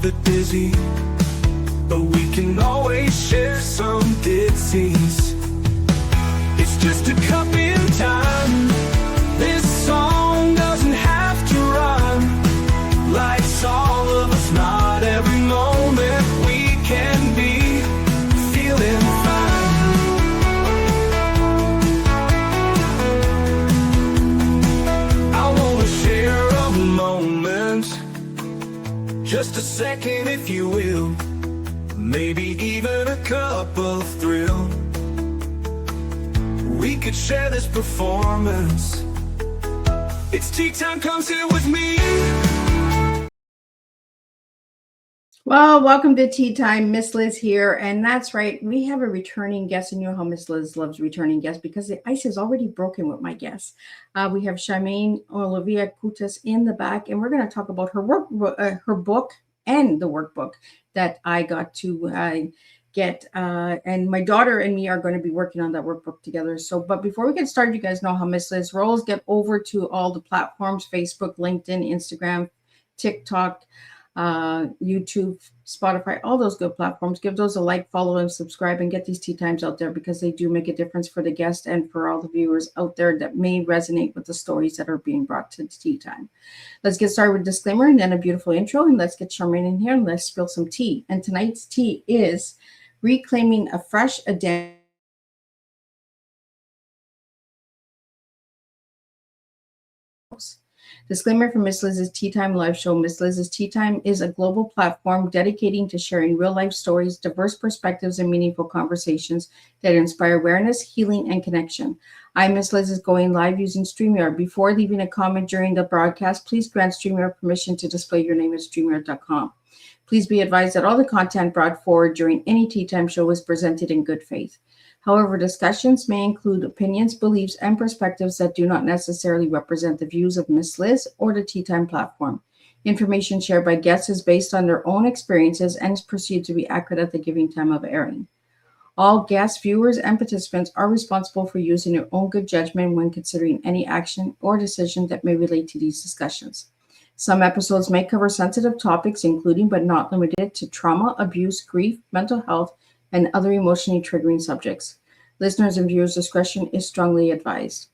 the dizzy, but we can always share some ditties. It's just a cup in time. This song doesn't have to rhyme. Life's all of us, not every moment we can be feeling fine. I wanna share a moment, just a second if you will, maybe even a cup of thrill. We could share this performance. It's tea time, come sit with me. Well, welcome to Tea Time. Miss Liz here. And that's right, we have a returning guest. And you know how Miss Liz loves returning guests because the ice is already broken with my guests. We have Shamayne Olivia Kutas in the back, and we're going to talk about her work, her book and the workbook that I got to get. And my daughter and me are going to be working on that workbook together. So, but before we get started, you guys know how Miss Liz rolls. Get over to all the platforms: Facebook, LinkedIn, Instagram, TikTok, YouTube, Spotify, all those good platforms. Give those a like, follow, and subscribe, and get these tea times out there because they do make a difference for the guest and for all the viewers out there that may resonate with the stories that are being brought to tea time. Let's get started with a disclaimer and then a beautiful intro, and let's get Shamayne in here and let's spill some tea. And tonight's tea is reclaiming a fresh identity. Disclaimer for Miss Liz's Tea Time live show. Miss Liz's Tea Time is a global platform dedicating to sharing real-life stories, diverse perspectives, and meaningful conversations that inspire awareness, healing, and connection. I'm Miss Liz is going live using StreamYard. Before leaving a comment during the broadcast, please grant StreamYard permission to display your name at StreamYard.com. Please be advised that all the content brought forward during any Tea Time show is presented in good faith. However, discussions may include opinions, beliefs, and perspectives that do not necessarily represent the views of Miss Liz or the Tea Time platform. Information shared by guests is based on their own experiences and is perceived to be accurate at the given time of airing. All guests, viewers, and participants are responsible for using their own good judgment when considering any action or decision that may relate to these discussions. Some episodes may cover sensitive topics, including but not limited to trauma, abuse, grief, mental health, and other emotionally triggering subjects. Listeners' and viewers' discretion is strongly advised.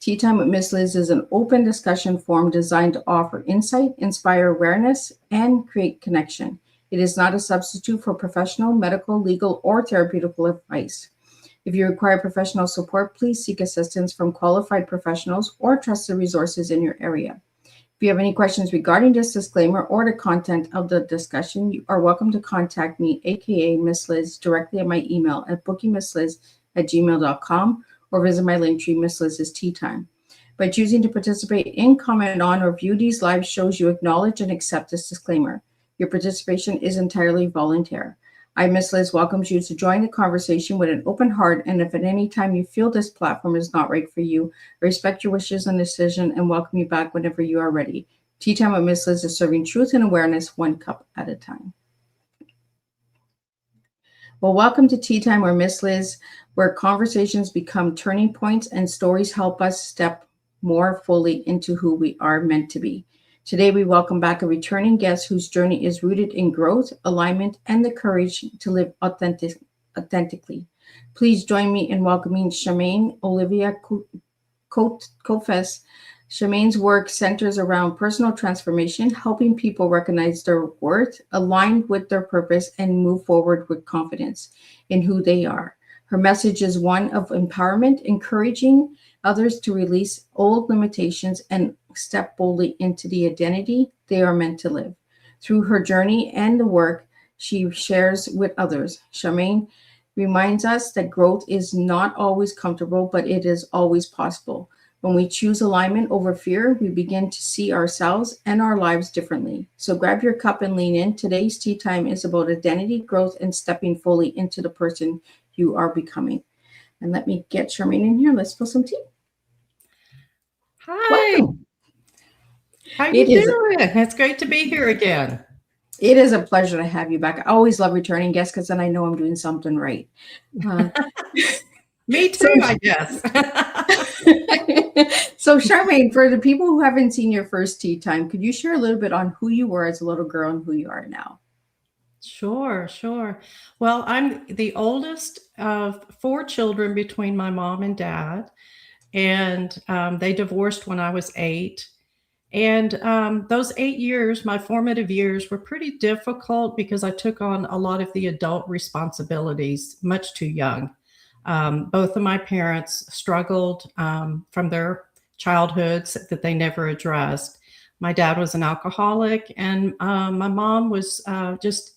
Tea Time with Miss Liz is an open discussion forum designed to offer insight, inspire awareness, and create connection. It is not a substitute for professional, medical, legal, or therapeutical advice. If you require professional support, please seek assistance from qualified professionals or trusted resources in your area. If you have any questions regarding this disclaimer or the content of the discussion, you are welcome to contact me, aka Miss Liz, directly at my email at bookingmissliz@gmail.com or visit my link tree, Miss Liz's Tea Time. By choosing to participate in, comment on, or view these live shows, you acknowledge and accept this disclaimer. Your participation is entirely voluntary. I, Miss Liz, welcomes you to join the conversation with an open heart, and if at any time you feel this platform is not right for you, I respect your wishes and decision and welcome you back whenever you are ready. Tea Time with Miss Liz is serving truth and awareness one cup at a time. Well, welcome to Tea Time with Miss Liz, where conversations become turning points and stories help us step more fully into who we are meant to be. Today, we welcome back a returning guest whose journey is rooted in growth, alignment, and the courage to live authentically. Please join me in welcoming Shamayne Olivia Kutas. Shamayne's work centers around personal transformation, helping people recognize their worth, align with their purpose, and move forward with confidence in who they are. Her message is one of empowerment, encouraging others to release old limitations and step boldly into the identity they are meant to live. Through her journey and the work she shares with others, Shamayne reminds us that growth is not always comfortable, but it is always possible. When we choose alignment over fear, we begin to see ourselves and our lives differently. So grab your cup and lean in. Today's Tea Time is about identity, growth, and stepping fully into the person you are becoming. And let me get Shamayne in here. Let's spill some tea. Hi. Welcome. How you doing? It's great to be here again. It is a pleasure to have you back. I always love returning guests because then I know I'm doing something right. Me too, I guess. So Shamayne, for the people who haven't seen your first Tea Time, could you share a little bit on who you were as a little girl and who you are now? Sure, sure. Well, I'm the oldest of four children between my mom and dad, and they divorced when I was 8. And those 8 years, my formative years, were pretty difficult because I took on a lot of the adult responsibilities much too young. Both of my parents struggled from their childhoods that they never addressed. My dad was an alcoholic, and my mom was just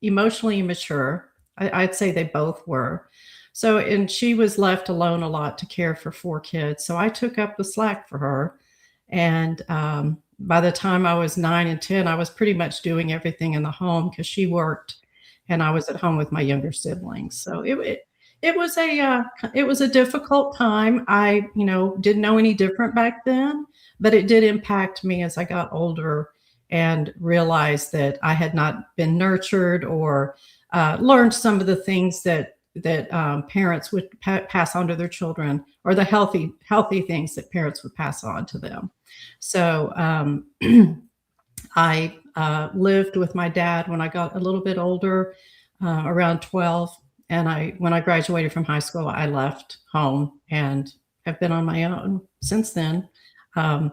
emotionally immature. I'd say they both were. So, and she was left alone a lot to care for four kids. So I took up the slack for her. And by the time I was 9 and 10, I was pretty much doing everything in the home because she worked and I was at home with my younger siblings. So it was it was a difficult time. I didn't know any different back then, but it did impact me as I got older and realized that I had not been nurtured or learned some of the things that parents would pass on to their children, or the healthy things that parents would pass on to them. So I lived with my dad when I got a little bit older, around 12. And when I graduated from high school, I left home and have been on my own since then. Um,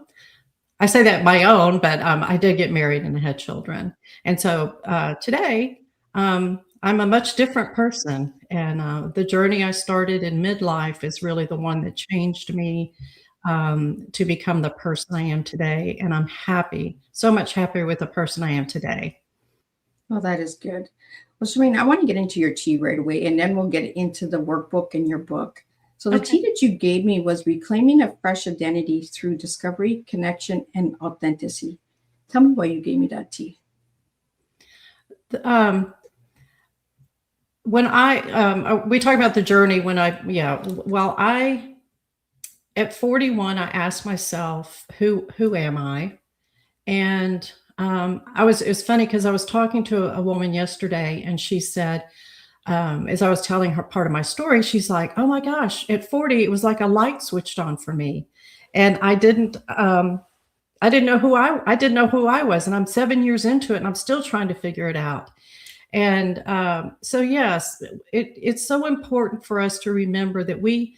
I say that my own, but I did get married and I had children. And so today, I'm a much different person. And the journey I started in midlife is really the one that changed me to become the person I am today. And I'm happy, so much happier with the person I am today. Well, that is good. Well, Shamayne, I want to get into your tea right away, and then we'll get into the workbook in your book. So the Okay. tea that you gave me was reclaiming a fresh identity through discovery, connection, and authenticity. Tell me why you gave me that tea. Um, when we talk about the journey when I at 41, I asked myself, who am I? And it was funny because I was talking to a woman yesterday and she said, as I was telling her part of my story, she's like, oh my gosh, at 40, it was like a light switched on for me. And I didn't know I didn't know who I was. And I'm 7 years into it and I'm still trying to figure it out. And so, yes, it's so important for us to remember that we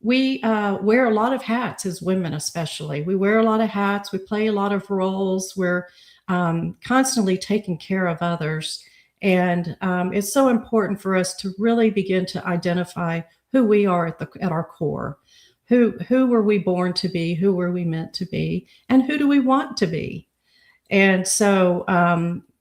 wear a lot of hats as women, especially. We wear a lot of hats. We play a lot of roles. We're constantly taking care of others. And it's so important for us to really begin to identify who we are at our core. Who were we born to be? Who were we meant to be? And who do we want to be? And so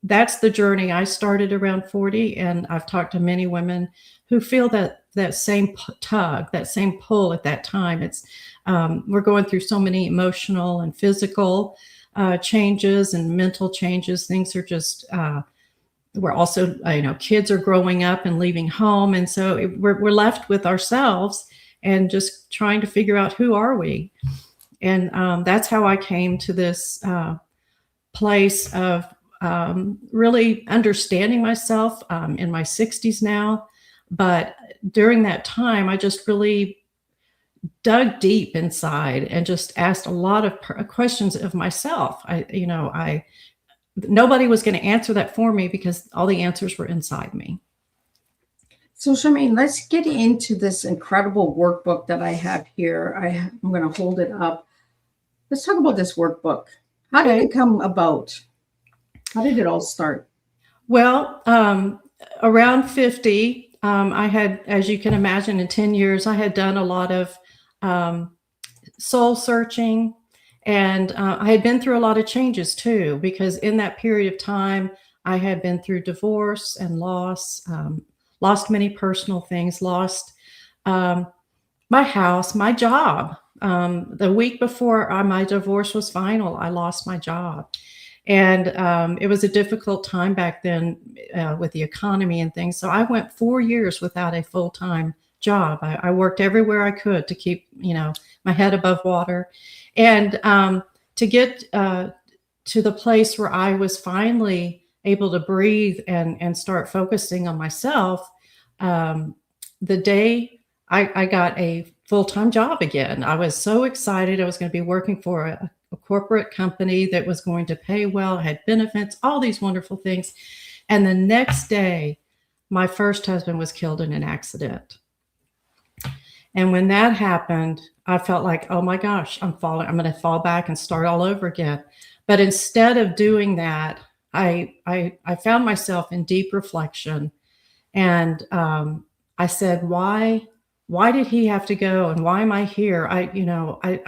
that's the journey I started around 40. And I've talked to many women who feel that same tug, that same pull at that time. It's we're going through so many emotional and physical changes and mental changes. Things are just we're also kids are growing up and leaving home, and so we're left with ourselves and just trying to figure out who are we. And that's how I came to this place of really understanding myself in my 60s now. But during that time, I just really dug deep inside and just asked a lot of questions of myself. Nobody was going to answer that for me because all the answers were inside me. So, Shamayne, let's get into this incredible workbook that I have here. I'm going to hold it up. Let's talk about this workbook. How did it come about? How did it all start? Well, around 50, I had, as you can imagine, in 10 years, I had done a lot of soul searching. And I had been through a lot of changes too, because in that period of time, I had been through divorce and loss, lost many personal things, lost my house, my job. The week before my divorce was final, I lost my job. And it was a difficult time back then with the economy and things. So I went 4 years without a full-time job. I worked everywhere I could to keep, my head above water. And to get to the place where I was finally able to breathe and start focusing on myself, the day I got a full-time job again. I was so excited. I was going to be working for a corporate company that was going to pay well, had benefits, all these wonderful things. And the next day, my first husband was killed in an accident. And when that happened, I felt like, oh my gosh, I'm going to fall back and start all over again. But instead of doing that, I found myself in deep reflection. And I said, why did he have to go? And why am I here? I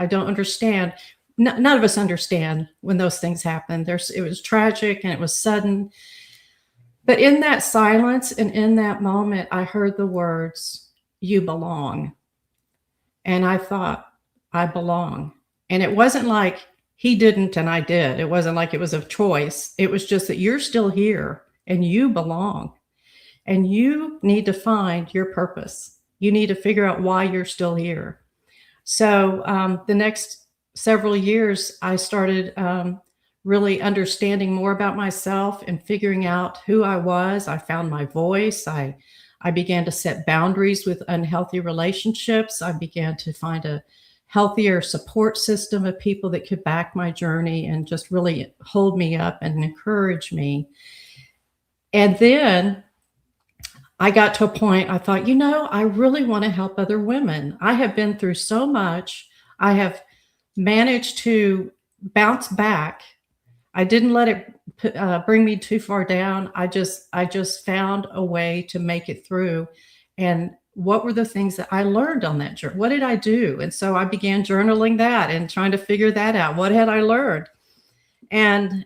don't understand. None of us understand when those things happen. It was tragic and it was sudden. But in that silence and in that moment, I heard the words, "You belong." And I thought, I belong. And it wasn't like he didn't and I did. It wasn't like it was a choice. It was just that you're still here and you belong. And you need to find your purpose. You need to figure out why you're still here. So the next several years, I started really understanding more about myself and figuring out who I was. I found my voice. I began to set boundaries with unhealthy relationships. I began to find a healthier support system of people that could back my journey and just really hold me up and encourage me. And then I got to a point, I thought, I really want to help other women. I have been through so much. I have managed to bounce back. I didn't let it bring me too far down. I just found a way to make it through. And what were the things that I learned on that journey? What did I do? And so I began journaling that and trying to figure that out. What had I learned? And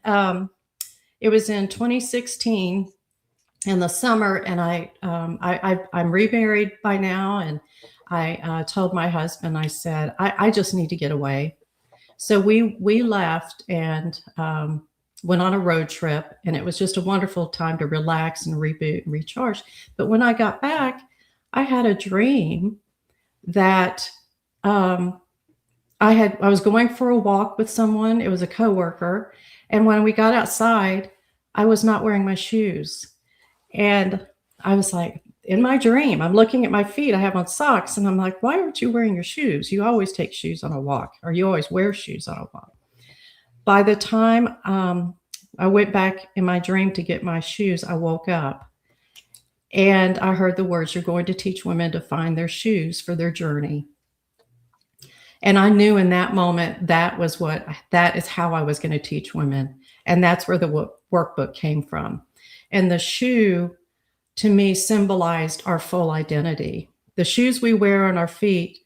it was in 2016 in the summer, and I'm remarried by now. And I told my husband, I said, I just need to get away. So we left and went on a road trip, and it was just a wonderful time to relax and reboot and recharge. But when I got back, I had a dream that I was going for a walk with someone. It was a coworker. And when we got outside, I was not wearing my shoes. And I was like, in my dream, I'm looking at my feet. I have on socks. And I'm like, why aren't you wearing your shoes? You always take shoes on a walk, or you always wear shoes on a walk. By the time I went back in my dream to get my shoes, I woke up and I heard the words, "You're going to teach women to find their shoes for their journey." And I knew in that moment that is how I was going to teach women. And that's where the workbook came from. And the shoe, to me, symbolized our full identity. The shoes we wear on our feet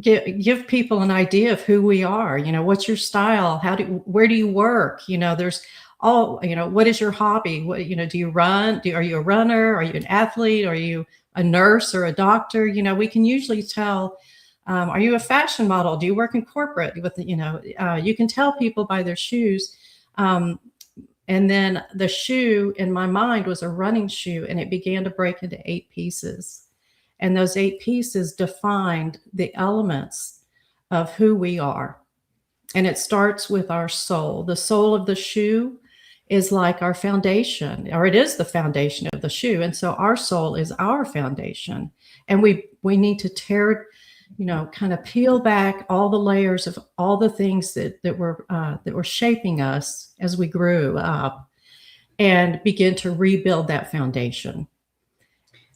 give people an idea of who we are. What's your style? Where do you work? There's all, what is your hobby? What, do you run? Are you a runner? Are you an athlete? Are you a nurse or a doctor? We can usually tell. Are you a fashion model? Do you work in corporate? You can tell people by their shoes. And then the shoe in my mind was a running shoe, and it began to break into 8 pieces. And those 8 pieces defined the elements of who we are. And it starts with our soul. The soul of the shoe is like our foundation, or it is the foundation of the shoe. And so our soul is our foundation. And we need to tear, kind of peel back all the layers of all the things that were shaping us as we grew up, and begin to rebuild that foundation.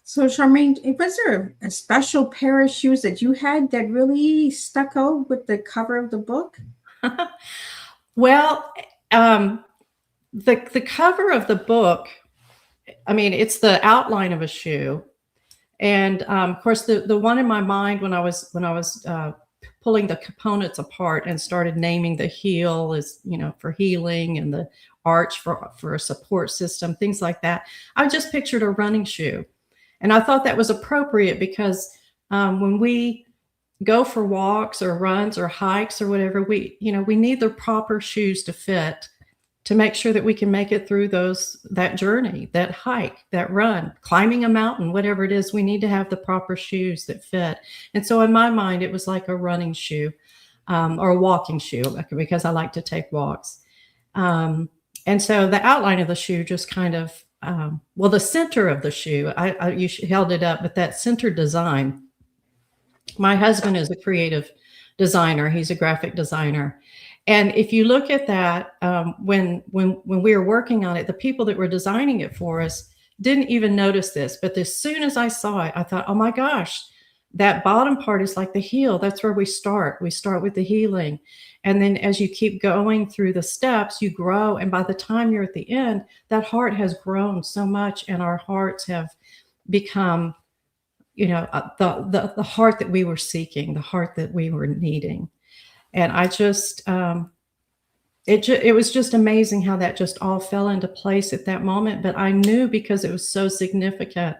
So, Shamayne, was there a special pair of shoes that you had that really stuck out with the cover of the book? Well, the cover of the book, it's the outline of a shoe. And of course, the one in my mind when I was pulling the components apart and started naming the heel as, for healing, and the arch for a support system, things like that, I just pictured a running shoe. And I thought that was appropriate because when we go for walks or runs or hikes or whatever, we need the proper shoes to fit, to make sure that we can make it through that journey, that hike, that run, climbing a mountain, whatever it is. We need to have the proper shoes that fit. And so in my mind, it was like a running shoe or a walking shoe, because I like to take walks. And so the outline of the shoe just kind of, the center of the shoe, you held it up, but that center design, my husband is a creative designer. He's a graphic designer. And if you look at that, when we were working on it, the people that were designing it for us didn't even notice this. But as soon as I saw it, I thought, oh my gosh, that bottom part is like the heel. That's where we start. We start with the healing. And then as you keep going through the steps, you grow. And by the time you're at the end, that heart has grown so much, and our hearts have become, the heart that we were seeking, the heart that we were needing. And I just, it was just amazing how that just all fell into place at that moment. But I knew, because it was so significant,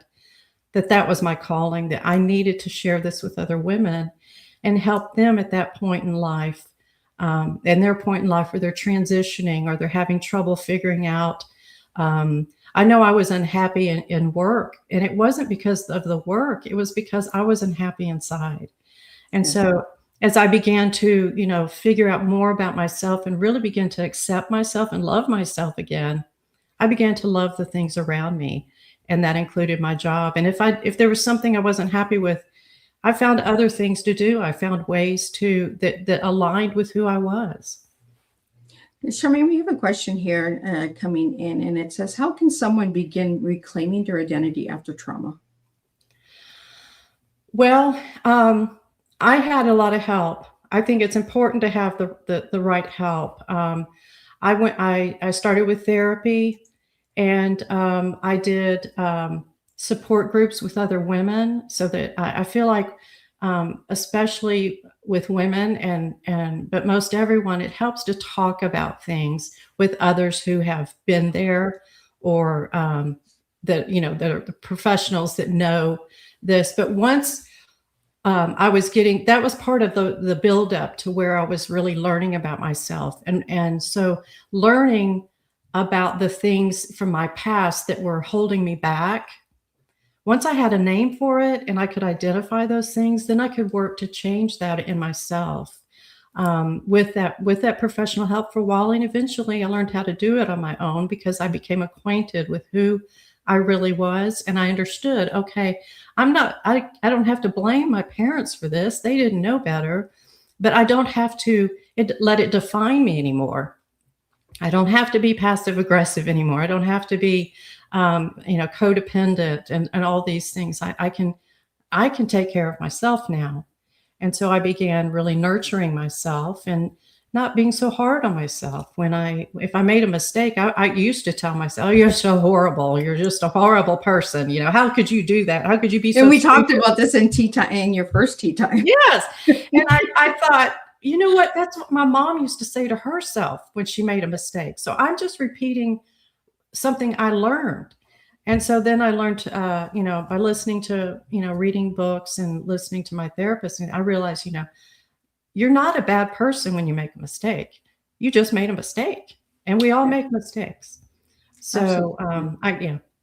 that was my calling, that I needed to share this with other women and help them at that point in life, and their point in life where they're transitioning or they're having trouble figuring out. I know I was unhappy in work, and it wasn't because of the work. It was because I was unhappy inside. And so as I began to, figure out more about myself and really begin to accept myself and love myself again, I began to love the things around me. And that included my job. And if there was something I wasn't happy with, I found other things to do. I found ways that aligned with who I was. Shamayne, we have a question here coming in, and it says, how can someone begin reclaiming their identity after trauma? Well, I had a lot of help. I think it's important to have the right help. I started with therapy, and I did support groups with other women, so that I feel like, especially with women but most everyone, it helps to talk about things with others who have been there, or that are the professionals that know this. But once that was part of the buildup to where I was really learning about myself, and so learning about the things from my past that were holding me back. Once I had a name for it and I could identify those things, then I could work to change that in myself, with that professional help for a while. And eventually I learned how to do it on my own, because I became acquainted with who I really was. And I understood, okay, I don't have to blame my parents for this. They didn't know better, but I don't have to let it define me anymore. I don't have to be passive aggressive anymore. I don't have to be, codependent and all these things. I can take care of myself now. And so I began really nurturing myself and not being so hard on myself. If I made a mistake, I used to tell myself, oh, you're so horrible. You're just a horrible person. How could you do that? How could you be so And we stupid? talked about this in your first tea time. Yes. And I thought, you know what? That's what my mom used to say to herself when she made a mistake. So I'm just repeating something I learned. And so then I learned, by listening to, reading books and listening to my therapist, and I realized, you're not a bad person when you make a mistake. You just made a mistake, and we all make mistakes. So,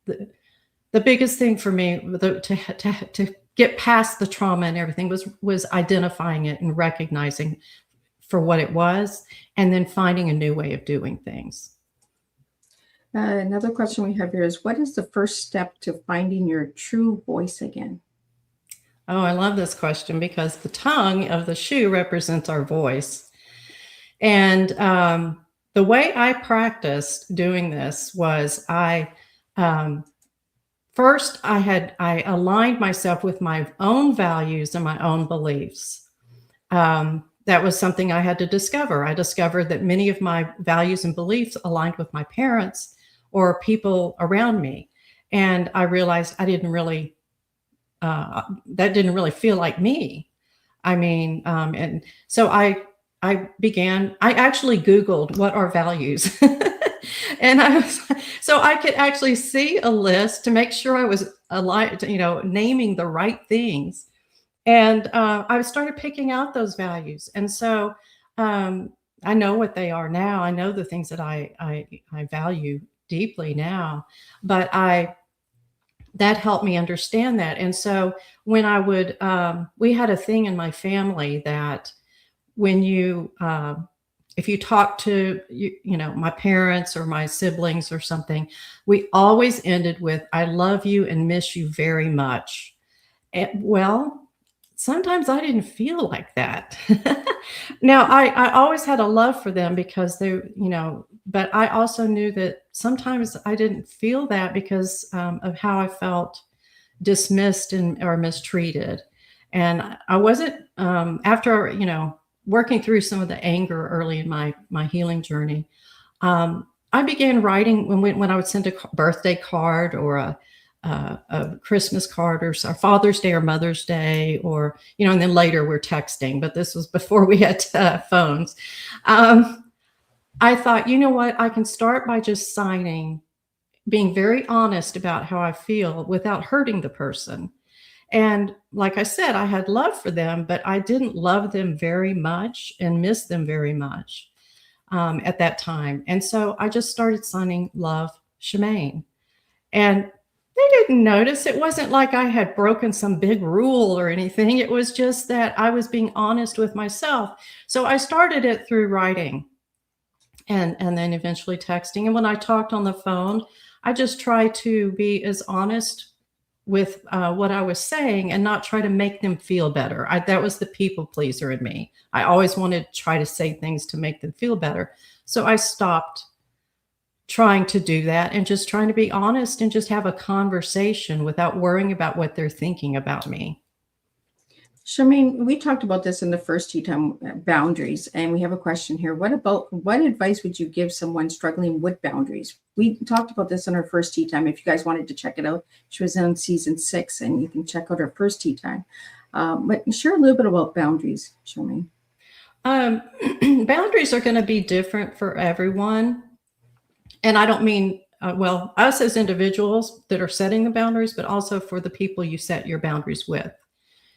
the biggest thing for me to get past the trauma and everything was identifying it and recognizing for what it was, and then finding a new way of doing things. Another question we have here is, what is the first step to finding your true voice again? Oh, I love this question, because the tongue of the shoe represents our voice. And the way I practiced doing this was first I aligned myself with my own values and my own beliefs. That was something I had to discover. I discovered that many of my values and beliefs aligned with my parents or people around me. And I realized that didn't really feel like me. I mean, and so I actually Googled what are values. And so I could actually see a list to make sure I was aligned, naming the right things. And I started picking out those values. And so I know what they are now. I know the things that I value deeply now, but that helped me understand that. And so when I would, we had a thing in my family that when if you talk to, my parents or my siblings or something, we always ended with, I love you and miss you very much. sometimes I didn't feel like that. Now, I always had a love for them because they, but I also knew that sometimes I didn't feel that because of how I felt dismissed and or mistreated. And I wasn't after working through some of the anger early in my healing journey. I began writing when I would send a birthday card or a Christmas card or a Father's Day or Mother's Day, or and then later we're texting, but this was before we had phones. I thought, you know what, I can start by just signing, being very honest about how I feel without hurting the person. And like I said, I had love for them, but I didn't love them very much and miss them very much at that time. And so I just started signing Love, Shamayne. And they didn't notice. It wasn't like I had broken some big rule or anything. It was just that I was being honest with myself. So I started it through writing and then eventually texting. And when I talked on the phone, I just tried to be as honest with what I was saying and not try to make them feel better. That was the people pleaser in me. I always wanted to try to say things to make them feel better. So I stopped trying to do that and just trying to be honest and just have a conversation without worrying about what they're thinking about me. Shamayne, we talked about this in the first tea time, boundaries, and we have a question here. What advice would you give someone struggling with boundaries? We talked about this in our first tea time. If you guys wanted to check it out, she was on season 6, and you can check out her first tea time. But share a little bit about boundaries, Shamayne. Boundaries are going to be different for everyone. And I don't mean, us as individuals that are setting the boundaries, but also for the people you set your boundaries with.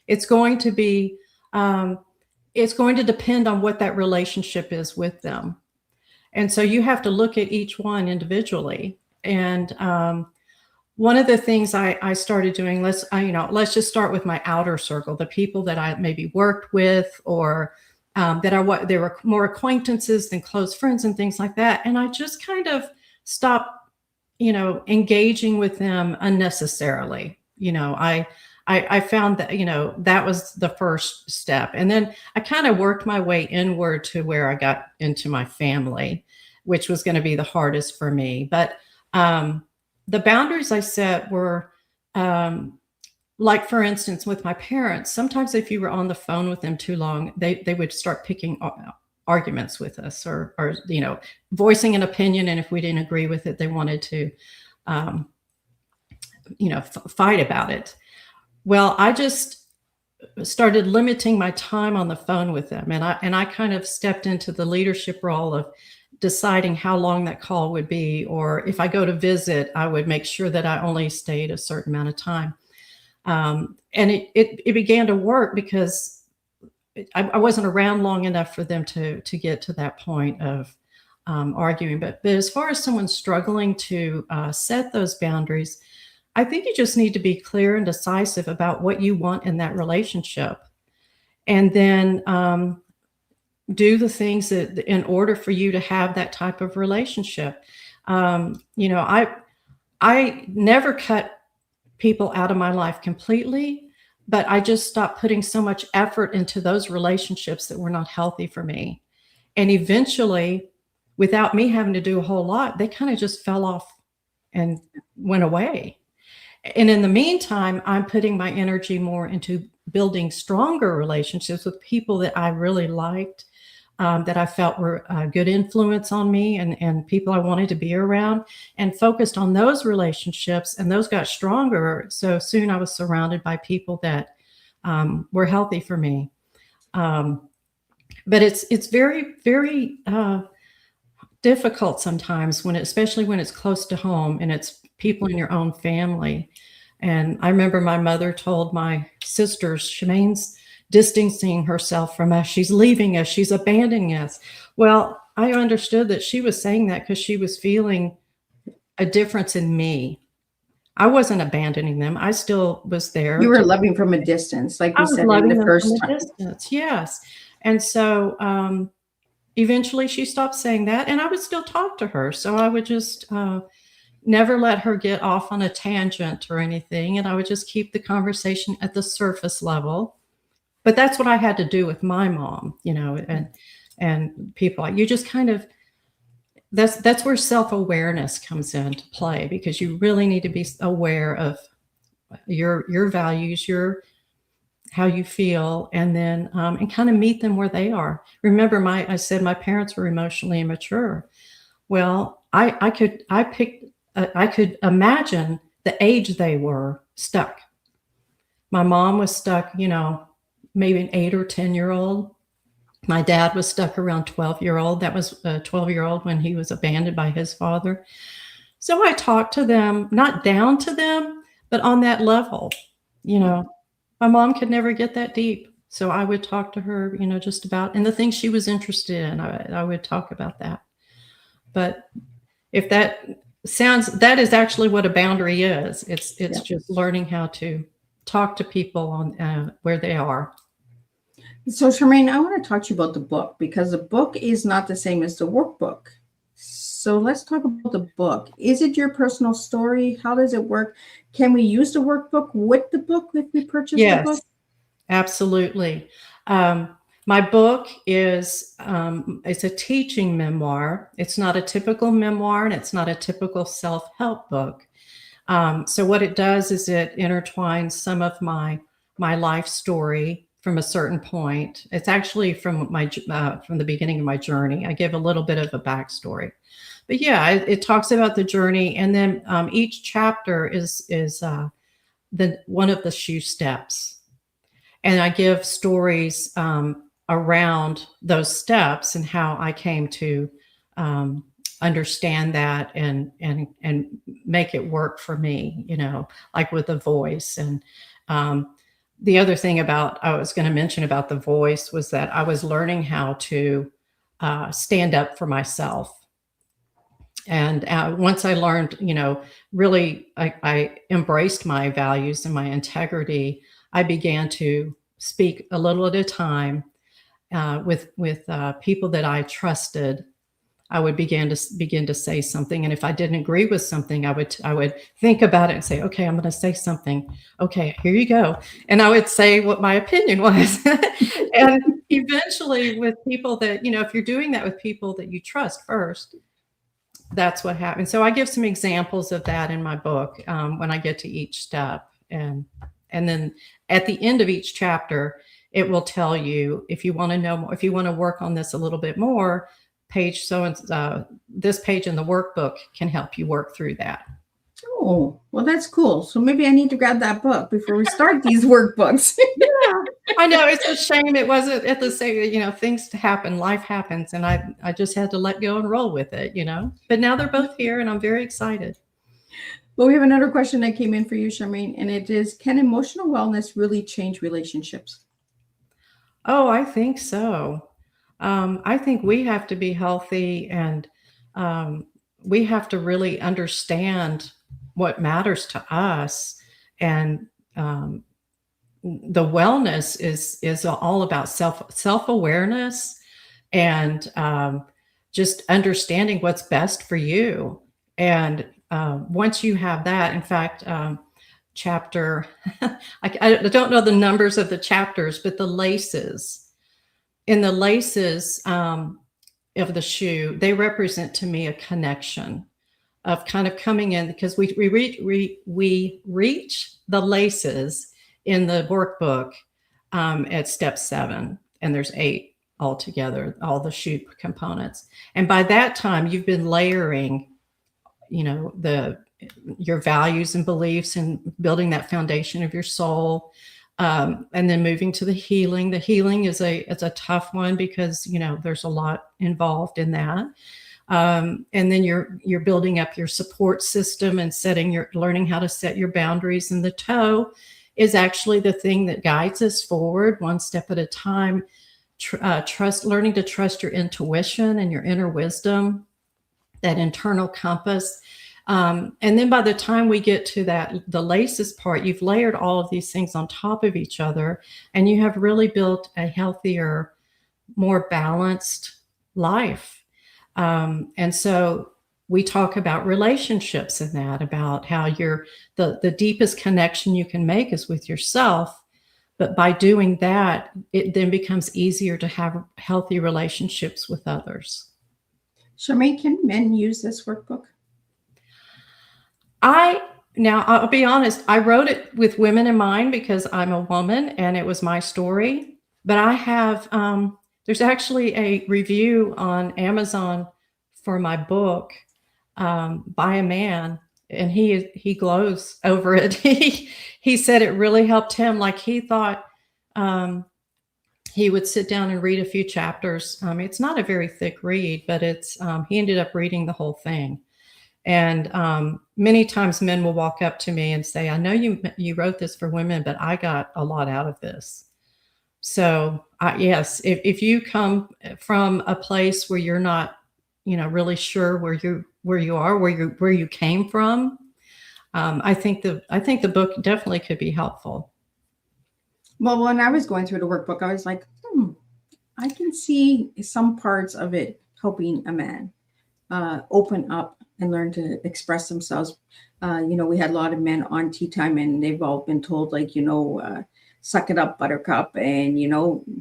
It's going to be, it's going to depend on what that relationship is with them. And so you have to look at each one individually. And one of the things I started doing, let's just start with my outer circle, the people that I maybe worked with, or they were more acquaintances than close friends and things like that. And I just kind of stopped, engaging with them unnecessarily. I found that, that was the first step. And then I kind of worked my way inward to where I got into my family, which was going to be the hardest for me. But the boundaries I set were, like, for instance, with my parents, sometimes if you were on the phone with them too long, they would start picking arguments with us or voicing an opinion. And if we didn't agree with it, they wanted to, fight about it. Well, I just started limiting my time on the phone with them. And I kind of stepped into the leadership role of deciding how long that call would be, or if I go to visit, I would make sure that I only stayed a certain amount of time. And it began to work because I wasn't around long enough for them to get to that point of arguing. But as far as someone struggling to set those boundaries, I think you just need to be clear and decisive about what you want in that relationship. And then do the things that in order for you to have that type of relationship. I never cut people out of my life completely, but I just stopped putting so much effort into those relationships that were not healthy for me. And eventually, without me having to do a whole lot, they kind of just fell off and went away. And in the meantime, I'm putting my energy more into building stronger relationships with people that I really liked, that I felt were a good influence on me and people I wanted to be around, and focused on those relationships. And those got stronger. So soon I was surrounded by people that were healthy for me. But it's very, very difficult sometimes especially when it's close to home and it's people in your own family. And I remember my mother told my sisters, Shamayne's distancing herself from us. She's leaving us. She's abandoning us. Well, I understood that she was saying that because she was feeling a difference in me. I wasn't abandoning them. I still was there. You were loving from a distance, like we said in the first time. Distance, yes. And so eventually she stopped saying that, and I would still talk to her. So I would just never let her get off on a tangent or anything. And I would just keep the conversation at the surface level But that's what I had to do with my mom, and people. You just kind of, that's where self-awareness comes into play, because you really need to be aware of your values, how you feel, and then and kind of meet them where they are. Remember, I said my parents were emotionally immature. Well, I could imagine the age they were stuck. My mom was stuck, maybe an 8 or 10-year-old. My dad was stuck around 12-year-old. That was a 12-year-old when he was abandoned by his father. So I talked to them, not down to them, but on that level. My mom could never get that deep. So I would talk to her, just about, and the things she was interested in, I would talk about that. But if that is actually what a boundary is. It's just learning how to talk to people on where they are. So Shamayne, I want to talk to you about the book, because the book is not the same as the workbook. So let's talk about the book. Is it your personal story? How does it work? Can we use the workbook with the book if we purchase the book? Yes, absolutely. My book is it's a teaching memoir. It's not a typical memoir, and it's not a typical self-help book. So what it does is it intertwines some of my life story from a certain point. It's actually from the beginning of my journey. I give a little bit of a backstory, but yeah, it talks about the journey, and then each chapter is the one of the shoe steps, and I give stories around those steps and how I came to understand that and make it work for me, like with the voice. And the other thing I was going to mention about the voice was that I was learning how to stand up for myself. And once I learned, really, I embraced my values and my integrity, I began to speak a little at a time with people that I trusted. I would begin to say something, and if I didn't agree with something, I would think about it and say, okay, I'm going to say something. Okay, here you go, and I would say what my opinion was. And eventually, with people that if you're doing that with people that you trust first, that's what happens. So I give some examples of that in my book when I get to each step, and then at the end of each chapter, it will tell you, if you want to know more, if you want to work on this a little bit more, page this page in the workbook can help you work through that. Oh, well, that's cool. So maybe I need to grab that book before we start these workbooks. Yeah, I know, it's a shame it wasn't at the same, things happen, life happens, and I just had to let go and roll with it, But now they're both here, and I'm very excited. Well, we have another question that came in for you, Shamayne, and it is, can emotional wellness really change relationships? Oh, I think so. I think we have to be healthy, and we have to really understand what matters to us. And the wellness is all about self-awareness and just understanding what's best for you. And once you have that, in fact, chapter, I don't know the numbers of the chapters, but the laces. In the laces of the shoe, they represent to me a connection of kind of coming in, because we reach the laces in the workbook at step 7, and there's 8 altogether, all the shoe components. And by that time, you've been layering, your values and beliefs, and building that foundation of your soul. And then moving to the healing. The healing is a tough one, because there's a lot involved in that. And then you're building up your support system and learning how to set your boundaries. And the toe is actually the thing that guides us forward, one step at a time. Learning to trust your intuition and your inner wisdom, that internal compass. And then by the time we get to the laces part, you've layered all of these things on top of each other, and you have really built a healthier, more balanced life. And so we talk about relationships and about how the deepest connection you can make is with yourself. But by doing that, it then becomes easier to have healthy relationships with others. Shamayne, can men use this workbook? Now I'll be honest, I wrote it with women in mind because I'm a woman and it was my story. But I have, there's actually a review on Amazon for my book by a man, and he glows over it. He said it really helped him. Like he thought he would sit down and read a few chapters. It's not a very thick read, but it's he ended up reading the whole thing. And many times men will walk up to me and say, I know you wrote this for women, but I got a lot out of this. So yes, if you come from a place where you're not, really sure where you came from, I think the book definitely could be helpful. Well, when I was going through the workbook, I was like, I can see some parts of it helping a man open up and learn to express themselves. We had a lot of men on Tea Time, and they've all been told, like, suck it up, buttercup, and,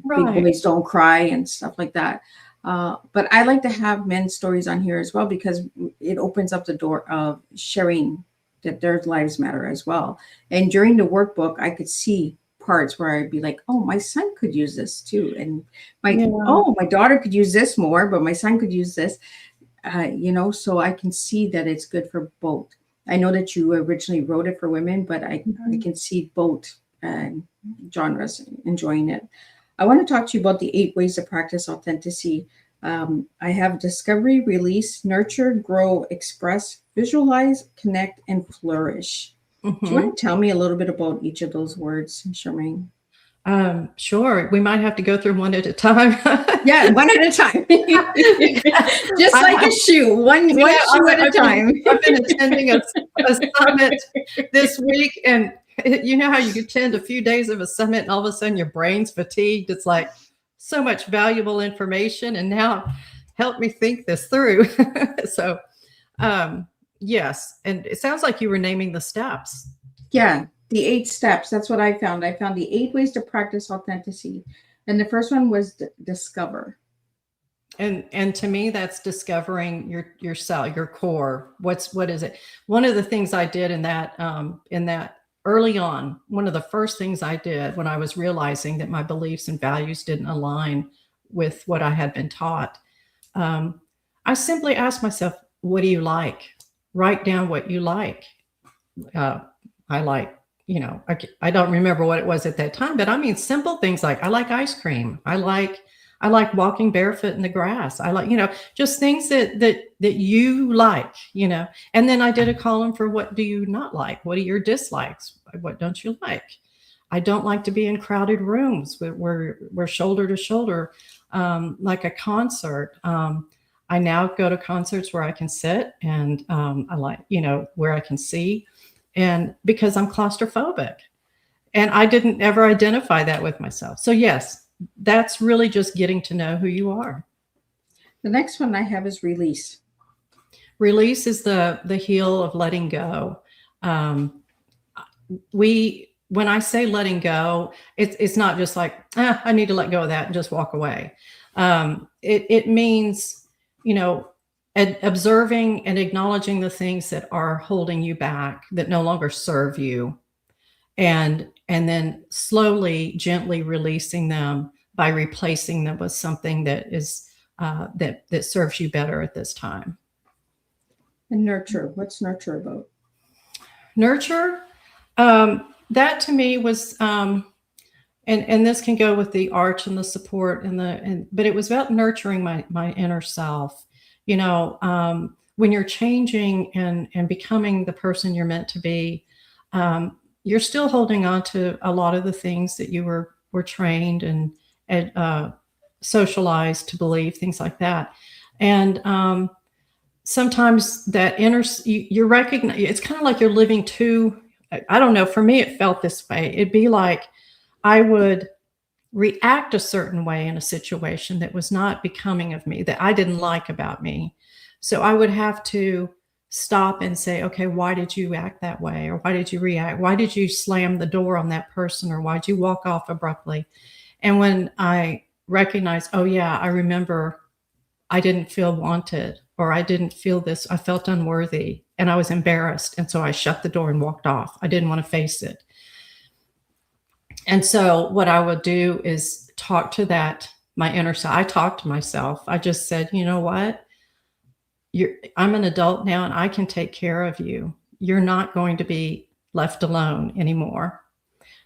Right. big boys don't cry and stuff like that. But I like to have men's stories on here as well, because it opens up the door of sharing that their lives matter as well. And during the workbook, I could see parts where I'd be like, oh, my son could use this too. And my daughter could use this more, but my son could use this. So I can see that it's good for both. I know that you originally wrote it for women, but I can see both genres enjoying it. I want to talk to you about the 8 ways to practice authenticity. I have discovery, release, nurture, grow, express, visualize, connect, and flourish. Do you want to tell me a little bit about each of those words, Shamayne? Sure. We might have to go through one at a time. Yeah, one at a time. Just like a shoe, one shoe at a time. I've been attending a summit this week, and you know how you attend a few days of a summit and all of a sudden your brain's fatigued. It's like so much valuable information, and now help me think this through. So, yes. And it sounds like you were naming the steps. Yeah, the 8 steps. That's what I found. I found the 8 ways to practice authenticity. And the first one was discover. And to me, that's discovering yourself, your core. What is it? One of the things I did in that early on, one of the first things I did when I was realizing that my beliefs and values didn't align with what I had been taught, I simply asked myself, what do you like? Write down what you like. I like, I don't remember what it was at that time, but I mean, simple things like I like ice cream. I like walking barefoot in the grass. I like, just things that you like, and then I did a column for what do you not like? What are your dislikes? What don't you like? I don't like to be in crowded rooms where we're shoulder to shoulder, like a concert. I now go to concerts where I can sit, and I like, where I can see, and because I'm claustrophobic, and I didn't ever identify that with myself. So yes, that's really just getting to know who you are. The next one I have is release. Release is the heel of letting go. When I say letting go, it's not just like, I need to let go of that and just walk away. It means, observing and acknowledging the things that are holding you back, that no longer serve you, and then slowly, gently releasing them by replacing them with something that is that serves you better at this time. And nurture. What's nurture about? Nurture, that to me was, and this can go with the arch and the support but it was about nurturing my inner self. When you're changing and becoming the person you're meant to be, you're still holding on to a lot of the things that you were trained and socialized to believe, things like that. And sometimes that you recognize, it's kind of like you're living two, I don't know, for me, it felt this way. It'd be like I would react a certain way in a situation that was not becoming of me, that I didn't like about me. So I would have to stop and say, okay, why did you act that way? Or why did you react? Why did you slam the door on that person? Or why did you walk off abruptly? And when I recognized, oh yeah, I remember I didn't feel wanted, or I didn't feel this, I felt unworthy and I was embarrassed. And so I shut the door and walked off. I didn't want to face it. And so what I would do is talk to that, my inner self. I talked to myself. I just said, you know what? I'm an adult now and I can take care of you. You're not going to be left alone anymore.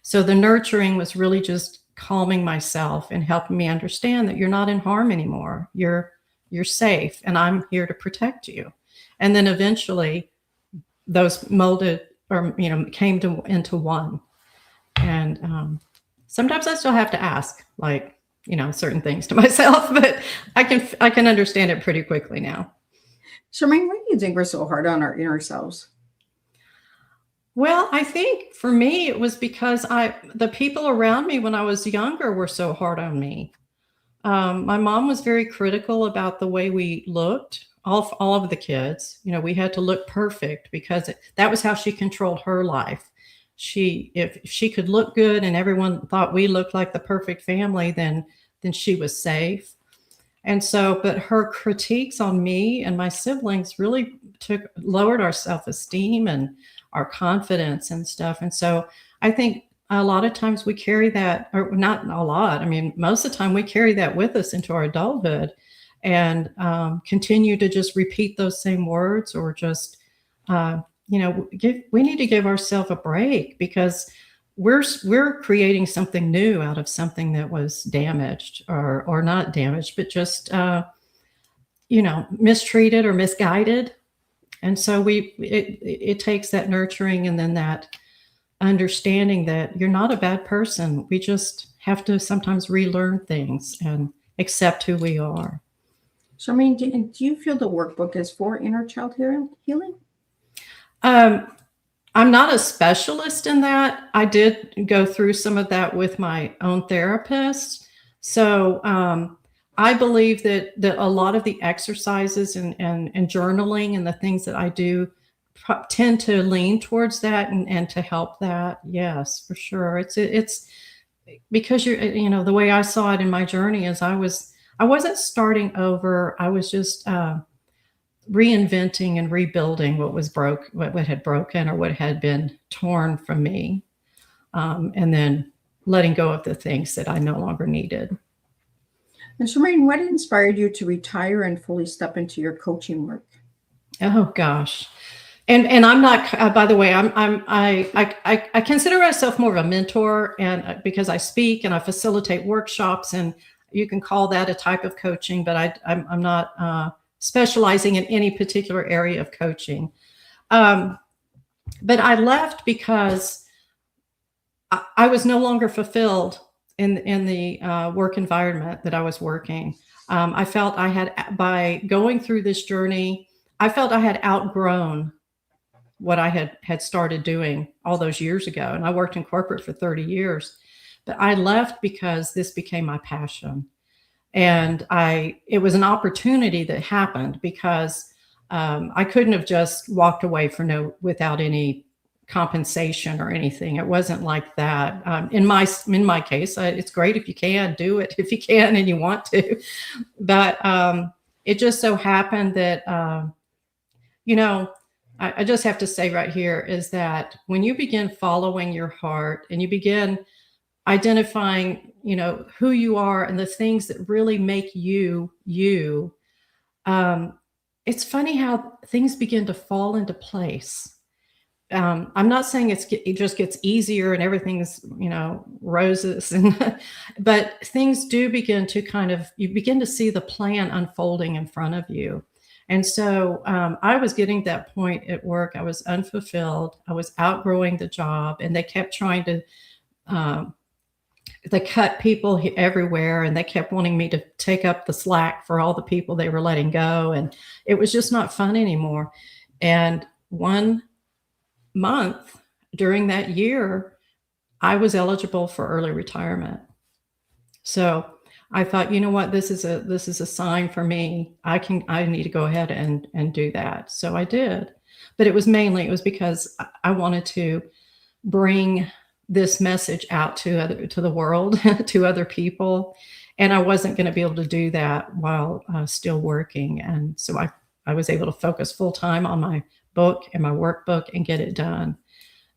So the nurturing was really just calming myself and helping me understand that you're not in harm anymore. You're safe and I'm here to protect you. And then eventually those molded or, came into one. And sometimes I still have to ask, like, certain things to myself, but I can understand it pretty quickly now. Shamayne, why do you think we're so hard on our inner selves? Well, I think for me, it was because the people around me when I was younger were so hard on me. My mom was very critical about the way we looked, all of the kids. We had to look perfect because that was how she controlled her life. If she could look good and everyone thought we looked like the perfect family, then she was safe. And so, but her critiques on me and my siblings really lowered our self-esteem and our confidence and stuff. And so I think a lot of times we carry that, or not a lot, I mean, most of the time we carry that with us into our adulthood and continue to just repeat those same words or just, we need to give ourselves a break because we're creating something new out of something that was damaged or not damaged, but just, mistreated or misguided. And so it takes that nurturing and then that understanding that you're not a bad person. We just have to sometimes relearn things and accept who we are. Shamayne, do you feel the workbook is for inner child healing? I'm not a specialist in that. I did go through some of that with my own therapist. So I believe that a lot of the exercises and journaling and the things that I do tend to lean towards that and to help that. Yes, for sure. It's because the way I saw it in my journey is I wasn't starting over. I was just reinventing and rebuilding what had broken or what had been torn from me. And then letting go of the things that I no longer needed. And Shamayne, what inspired you to retire and fully step into your coaching work? Oh gosh. And I'm not, by the way, I consider myself more of a mentor and because I speak and I facilitate workshops and you can call that a type of coaching, but I'm not specializing in any particular area of coaching. But I left because I was no longer fulfilled in the work environment that I was working. I felt by going through this journey, I felt I had outgrown what I had started doing all those years ago. And I worked in corporate for 30 years, but I left because this became my passion. And it was an opportunity that happened because I couldn't have just walked away without any compensation or anything. It wasn't like that. In my case, it's great if you can do it, if you can and you want to. But it just so happened that, I just have to say right here is that when you begin following your heart and you begin identifying, who you are and the things that really make you, it's funny how things begin to fall into place. I'm not saying it just gets easier and everything's, roses, but things do begin to you begin to see the plan unfolding in front of you. And so I was getting to that point at work. I was unfulfilled. I was outgrowing the job and they kept trying to, they cut people everywhere and they kept wanting me to take up the slack for all the people they were letting go. And it was just not fun anymore. And 1 month during that year, I was eligible for early retirement. So I thought, you know what, this is a sign for me. I need to go ahead and do that. So I did. But it was because I wanted to bring this message out to the world, to other people. And I wasn't going to be able to do that while still working. And so I was able to focus full time on my book and my workbook and get it done.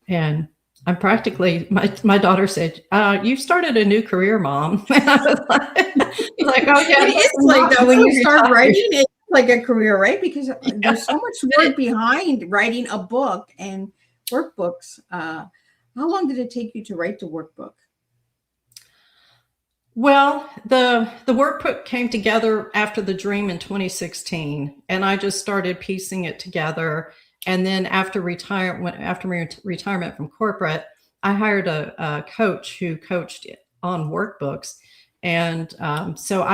And I'm practically, my daughter said, "You started a new career, Mom." And I was like, oh yeah. It is like that when you start writing, it's like a career, right? Because there's so much work behind writing a book and workbooks. How long did it take you to write the workbook? Well, the workbook came together after the dream in 2016, and I just started piecing it together. And then after my retirement from corporate, I hired a coach who coached on workbooks. And so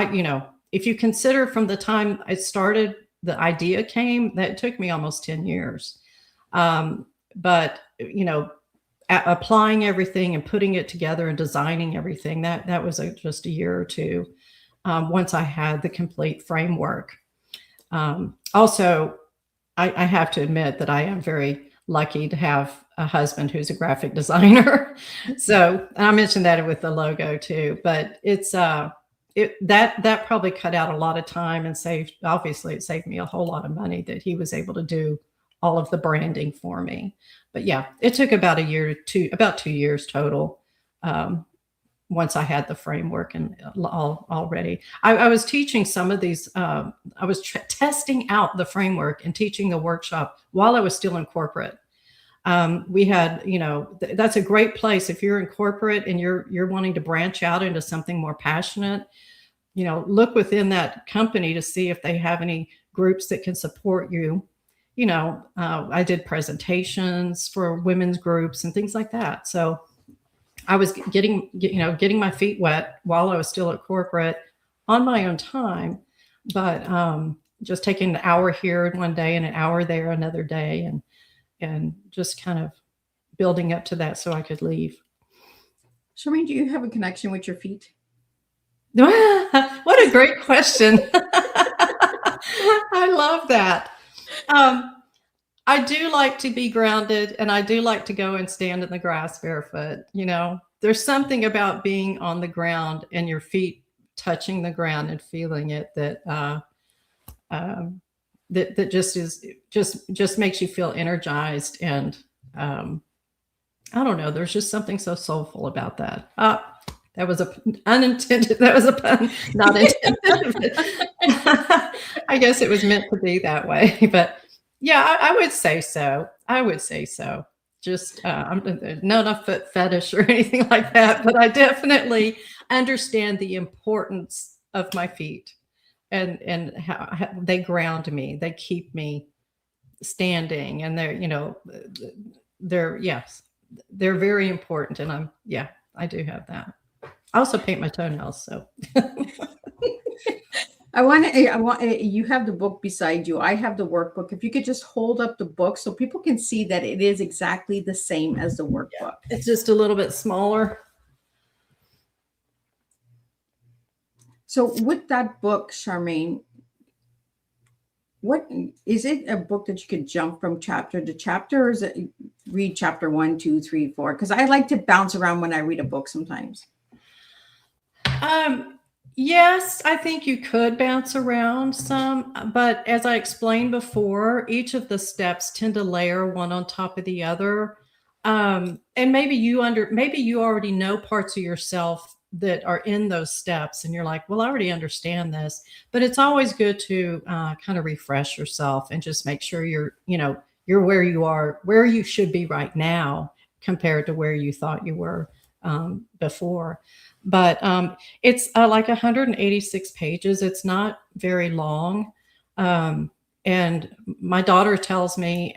if you consider from the time I started, the idea came, that took me almost 10 years. But applying everything and putting it together and designing everything, that was just a year or two once I had the complete framework. Also, I have to admit that I am very lucky to have a husband who's a graphic designer. So I mentioned that with the logo too, but it's that probably cut out a lot of time and it saved me a whole lot of money that he was able to do all of the branding for me. But yeah, it took about about 2 years total. Once I had the framework and all ready. I was teaching some of these, I was testing out the framework and teaching the workshop while I was still in corporate. We had, that's a great place if you're in corporate and you're wanting to branch out into something more passionate. Look within that company to see if they have any groups that can support you. I did presentations for women's groups and things like that. So I was getting my feet wet while I was still at corporate on my own time, but just taking an hour here one day and an hour there another day, and just kind of building up to that so I could leave. Shamayne, do you have a connection with your feet? What a great question. I love that. I do like to be grounded, and I do like to go and stand in the grass barefoot. There's something about being on the ground and your feet touching the ground and feeling it that that just makes you feel energized. And I don't know, there's just something so soulful about that. That was unintended. That was a pun, not intended. I guess it was meant to be that way, but yeah, I would say so. Just I'm not a foot fetish or anything like that, but I definitely understand the importance of my feet and how they ground me. They keep me standing, and they're very important. And I do have that. I also paint my toenails, so. You have the book beside you. I have the workbook. If you could just hold up the book so people can see that it is exactly the same as the workbook. Yeah. It's just a little bit smaller. So with that book, Shamayne, what is it, a book that you could jump from chapter to chapter, or is it read chapter 1, 2, 3, 4? Because I like to bounce around when I read a book sometimes. Yes, I think you could bounce around some, but as I explained before, each of the steps tend to layer one on top of the other. And maybe you already know parts of yourself that are in those steps, and you're like, well, I already understand this. But it's always good to kind of refresh yourself and just make sure you're where you are, where you should be right now compared to where you thought you were before. But it's like 186 pages. It's not very long. And my daughter tells me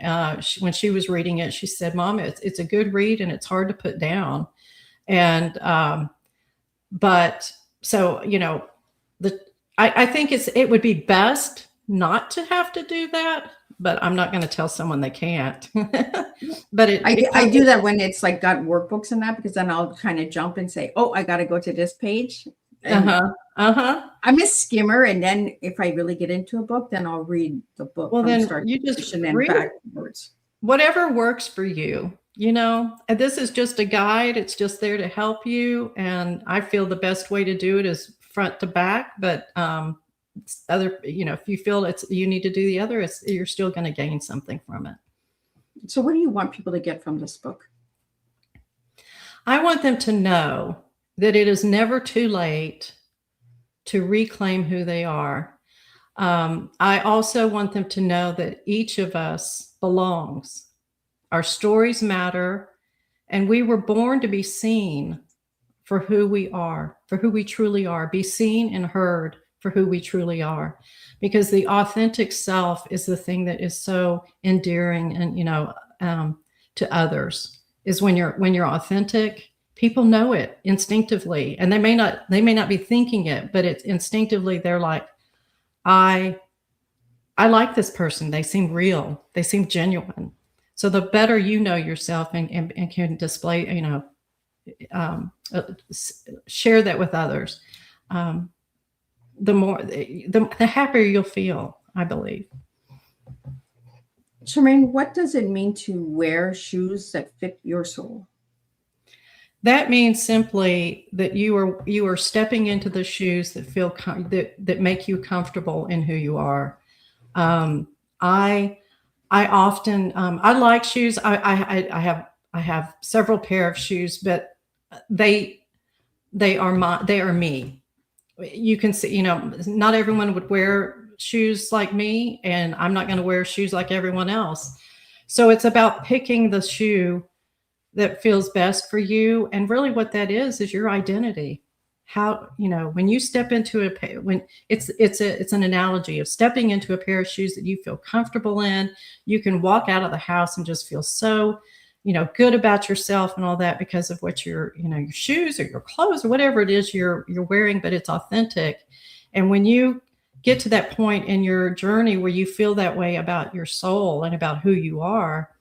when she was reading it, she said, "Mom, it's a good read and it's hard to put down." And but so, I think it would be best not to have to do that, but I'm not going to tell someone they can't. But I do that when it's like got workbooks and that, because then I'll kind of jump and say, oh, I got to go to this page. And Uh-huh. I'm a skimmer, and then if I really get into a book, then I'll read the book Well, from then start you to just finish and then read it. backwards. Whatever works for you, and this is just a guide. It's just there to help you. And I feel the best way to do it is front to back, but if you feel you need to do the other, you're still going to gain something from it. So what do you want people to get from this book? I want them to know that it is never too late to reclaim who they are. I also want them to know that each of us belongs. Our stories matter, and we were born to be seen for who we are, for who we truly are, be seen and heard for who we truly are. Because the authentic self is the thing that is so endearing and, to others, is when you're authentic. People know it instinctively, and they may not be thinking it, but it's instinctively, they're like, I like this person. They seem real. They seem genuine. So the better you know yourself and can display, share that with others, the happier you'll feel, I believe. Shamayne, what does it mean to wear shoes that fit your soul? That means simply that you are stepping into the shoes that feel that make you comfortable in who you are. I often I like shoes. I have several pair of shoes, but they are me. You can see, not everyone would wear shoes like me, and I'm not going to wear shoes like everyone else. So it's about picking the shoe that feels best for you. And really what that is your identity. How, when you step into when it's an analogy of stepping into a pair of shoes that you feel comfortable in, you can walk out of the house and just feel so, good about yourself and all that because of what your shoes or your clothes or whatever it is you're wearing, but it's authentic. And when you get to that point in your journey where you feel that way about your soul and about who you are,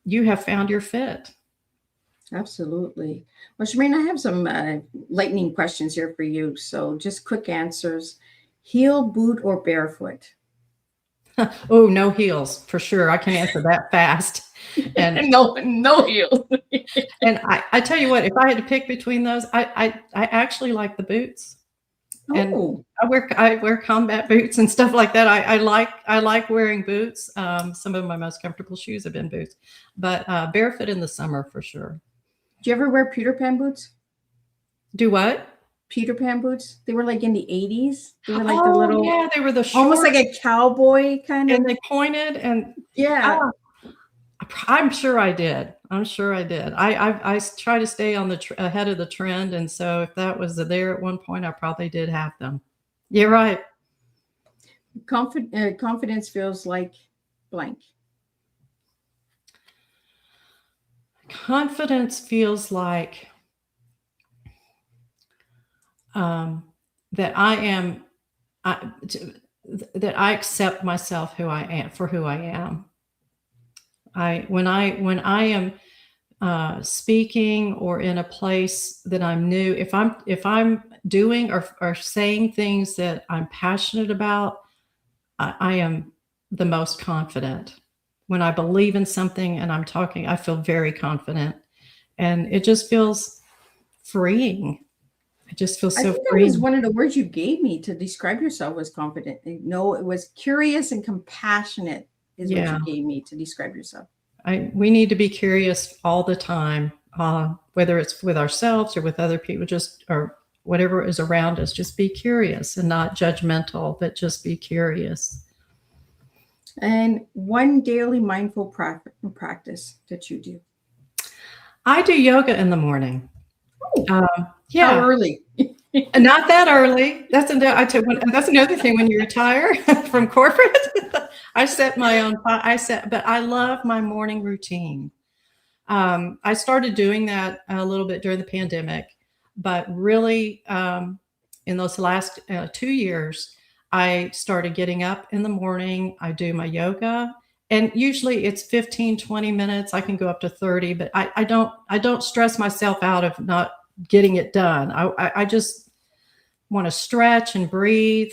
you have found your fit. Absolutely. Well, Shamayne, I have some lightning questions here for you. So just quick answers. Heel, boot, or barefoot? Oh, no heels for sure. I can answer that fast. And no heels. And I tell you what, if I had to pick between those, I actually like the boots. And I wear combat boots and stuff like that. I like wearing boots. Some of my most comfortable shoes have been boots, but barefoot in the summer for sure. Do you ever wear Peter Pan boots? Do what? Peter Pan boots. They were like in the 80s. They were like the little, yeah, they were the short, almost like a cowboy kind of. And they pointed and yeah. I'm sure I did. I try to stay on ahead of the trend, and so if that was there at one point, I probably did have them. You're right. Confidence feels like blank. Confidence feels like that I accept myself for who I am. When I am speaking or in a place that I'm new, if I'm doing or saying things that I'm passionate about, I am the most confident. When I believe in something and I'm talking, I feel very confident, and it just feels freeing. It just feels so freeing. That was one of the words you gave me to describe yourself was confident. No, it was curious and compassionate is what you gave me to describe yourself. We need to be curious all the time, whether it's with ourselves or with other people, or whatever is around us. Just be curious and not judgmental, but just be curious. And one daily mindful practice that you do? I do yoga in the morning. How early? Not that early. That's another thing when you retire from corporate. I set my own. But I love my morning routine. I started doing that a little bit during the pandemic, but really in those last 2 years, I started getting up in the morning. I do my yoga, and usually it's 15, 20 minutes. I can go up to 30, but I don't stress myself out of not getting it done. want to stretch and breathe,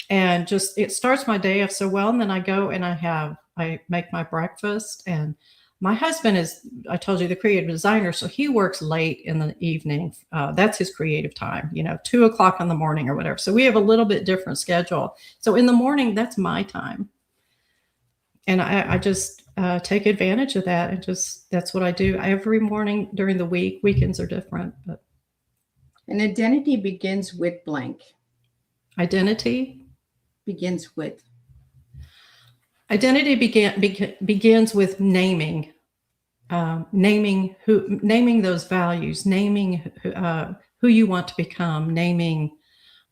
and just it starts my day off so well. And then I go and I make my breakfast. And my husband is, I told you, the creative designer, so he works late in the evening. That's his creative time, 2 o'clock in the morning or whatever. So we have a little bit different schedule. So in the morning, that's my time, and I just take advantage of that, and that's what I do every morning during the week. Weekends are different, but An identity begins with blank. identity Begins with. Identity begins with naming, naming those values, naming who you want to become, naming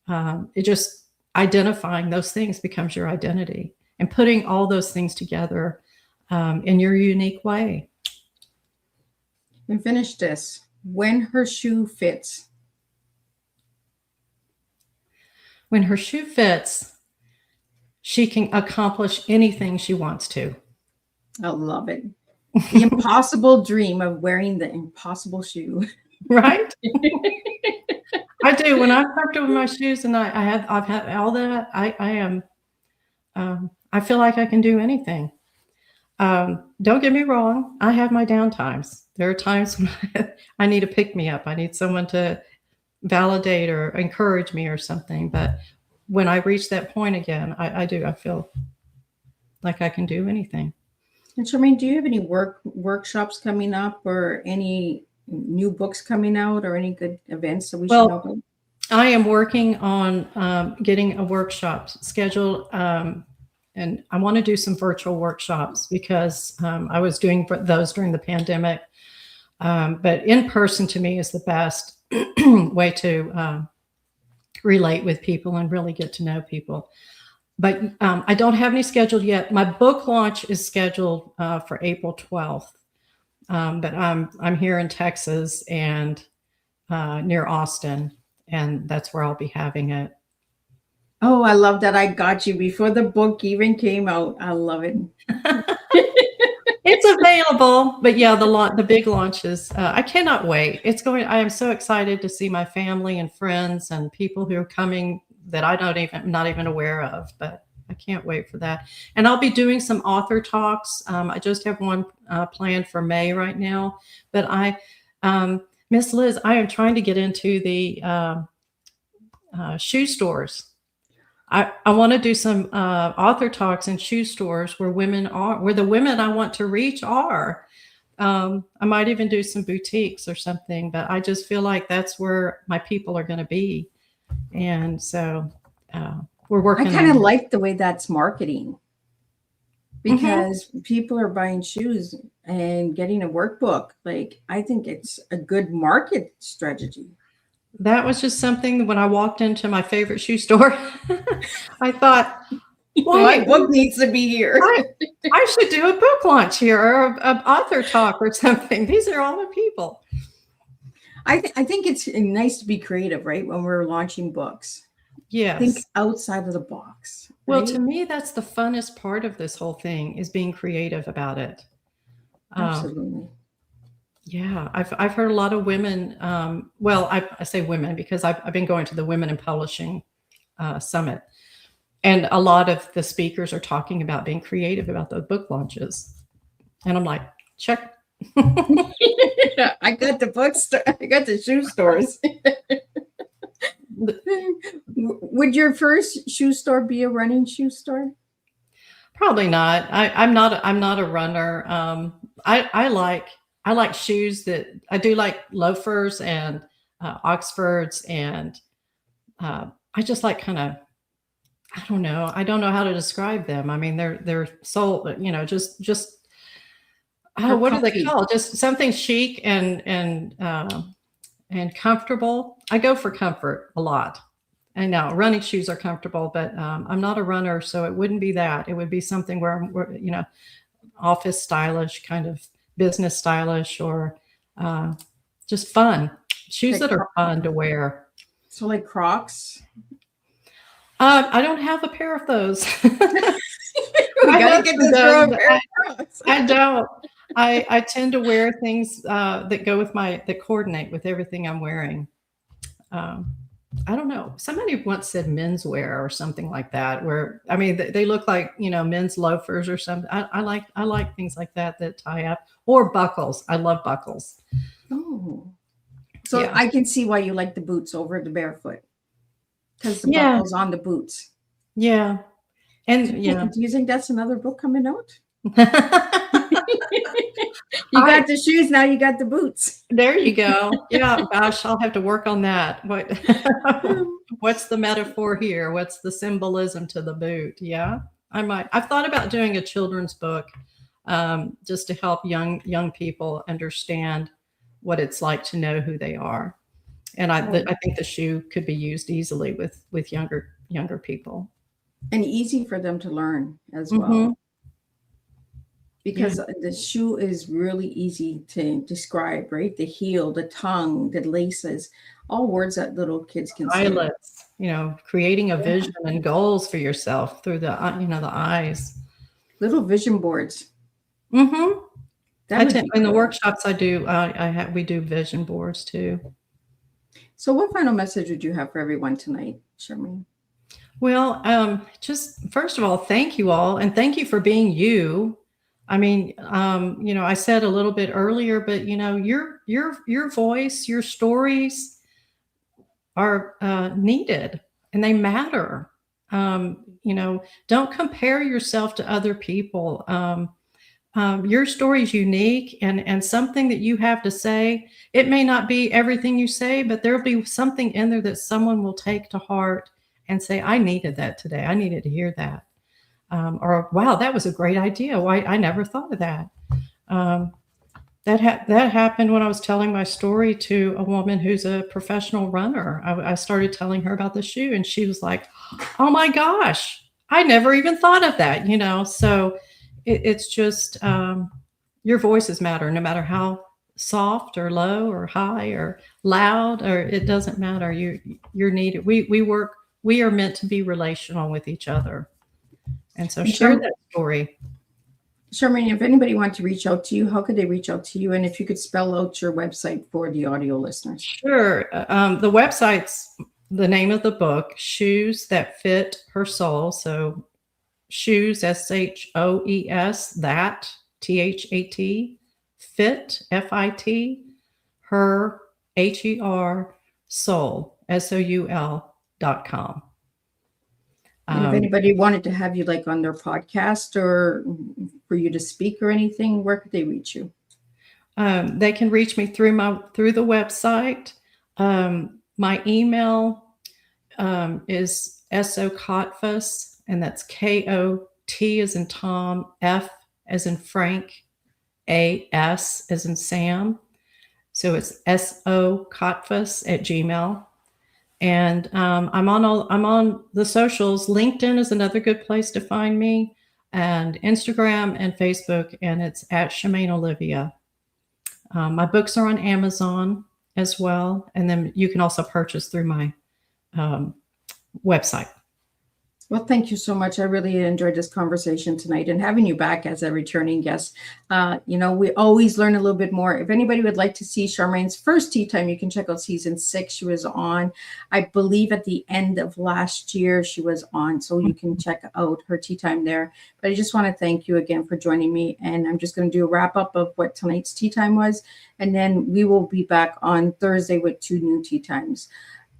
it. Just identifying those things becomes your identity, and putting all those things together in your unique way. And finish this. When her shoe fits. When her shoe fits, she can accomplish anything she wants to. I love it. The impossible dream of wearing the impossible shoe. Right? I do. When I'm comfortable with my shoes, and I've had all that, I feel like I can do anything. Don't get me wrong. I have my down times. There are times when I need to pick me up. I need someone to validate or encourage me or something. But when I reach that point again, I feel like I can do anything. And Shamayne, do you have any workshops coming up, or any new books coming out, or any good events that we should know about? I am working on getting a workshop scheduled, and I want to do some virtual workshops because I was doing those during the pandemic. But in person to me is the best way to relate with people and really get to know people. But I don't have any scheduled yet. My book launch is scheduled for April 12th. But I'm here in Texas and near Austin, and that's where I'll be having it. Oh, I love that. I got you before the book even came out. I love it. It's available, but yeah, the big launches. I cannot wait. I am so excited to see my family and friends and people who are coming that not even aware of, but I can't wait for that. And I'll be doing some author talks. I just have one planned for May right now, but Miss Liz, I am trying to get into the shoe stores. I want to do some author talks in shoe stores where the women I want to reach are. I might even do some boutiques or something, but I just feel like that's where my people are going to be. And so we're working. I kind of like the way that's marketing, because people are buying shoes and getting a workbook. Like, I think it's a good market strategy. That was just something when I walked into my favorite shoe store, I thought, my book needs to be here. I should do a book launch here, or an author talk or something. These are all the people. I think it's nice to be creative, right? When we're launching books. Yes. Think outside of the box. Well, right? to me, that's the funnest part of this whole thing, is being creative about it. Absolutely. Yeah, I've heard a lot of women. Well, I say women because I've been going to the Women in Publishing Summit, and a lot of the speakers are talking about being creative about the book launches, and I'm like, check. I got the bookstore. I got the shoe stores. Would your first shoe store be a running shoe store? Probably not. I'm not a runner. I like shoes that I do, like loafers and Oxfords, and I just like kind of, I don't know how to describe them. I mean, they're so, just what are they called? Just something chic and comfortable. I go for comfort a lot. I know running shoes are comfortable, but I'm not a runner, so it wouldn't be that. It would be something where office stylish, kind of business stylish, or just fun shoes like that are fun to wear. So like Crocs. I don't have a pair of those. We gotta get this girl a pair of Crocs. I don't. I tend to wear things that coordinate with everything I'm wearing. I don't know. Somebody once said menswear or something like that, where I mean they look like, you know, men's loafers or something. I like things like that that tie up, or buckles. I love buckles. Oh, so Yeah. I can see why you like the boots over the barefoot, because the Yeah. buckles on the boots. Yeah. And yeah. Do you think that's another book coming out? You I got the shoes, now you got the boots. There you go. Yeah, gosh, I'll have to work on that. What's the metaphor here? What's the symbolism to the boot? Yeah, I might. I've thought about doing a children's book, just to help young people understand what it's like to know who they are. And I think the shoe could be used easily with younger people. And easy for them to learn as well. Mhm. Because the shoe is really easy to describe, right? The heel, the tongue, the laces, all words that little kids can say. Eyelets, you know, creating a vision and goals for yourself through the the eyes. Little vision boards. Mm-hmm. That would be In the cool. workshops I do, we do vision boards too. So what final message would you have for everyone tonight, Shamayne? Well, just first of all, thank you all, and thank you for being you. I mean, you know, I said a little bit earlier, but you know, your voice, your stories are needed and they matter. You know, don't compare yourself to other people. Your story is unique and something that you have to say. It may not be everything you say, but there'll be something in there that someone will take to heart and say, I needed that today. I needed to hear that. Or, wow, that was a great idea. Why, I never thought of that. That happened when I was telling my story to a woman who's a professional runner. I started telling her about the shoe and she was like, oh my gosh, I never even thought of that, you know? So it's just, your voices matter, no matter how soft or low or high or loud, or it doesn't matter. You're needed. We are meant to be relational with each other. And so share that story. Shamayne, if anybody wants to reach out to you, how could they reach out to you? And if you could spell out your website for the audio listeners. Sure. The website's the name of the book, Shoes That Fit Her Soul. So shoes, SHOES, that, THAT, fit, FIT, her, HER, soul, SOUL.com. And if anybody wanted to have you like on their podcast or for you to speak or anything, where could they reach you? They can reach me through the website. My email is SOCOTFUS, and that's KOT as in Tom, F as in Frank, AS as in Sam. So it's SOCOTFUS@gmail. And I'm on the socials. LinkedIn is another good place to find me, and Instagram and Facebook, and it's at Shamayne Olivia. My books are on Amazon as well, and then you can also purchase through my website. Well, thank you so much. I really enjoyed this conversation tonight and having you back as a returning guest. You know, we always learn a little bit more. If anybody would like to see Shamayne's first tea time, you can check out season 6. She was on, I believe, at the end of last year, she was on. So you can check out her tea time there. But I just want to thank you again for joining me. And I'm just going to do a wrap up of what tonight's tea time was. And then we will be back on Thursday with 2 new tea times.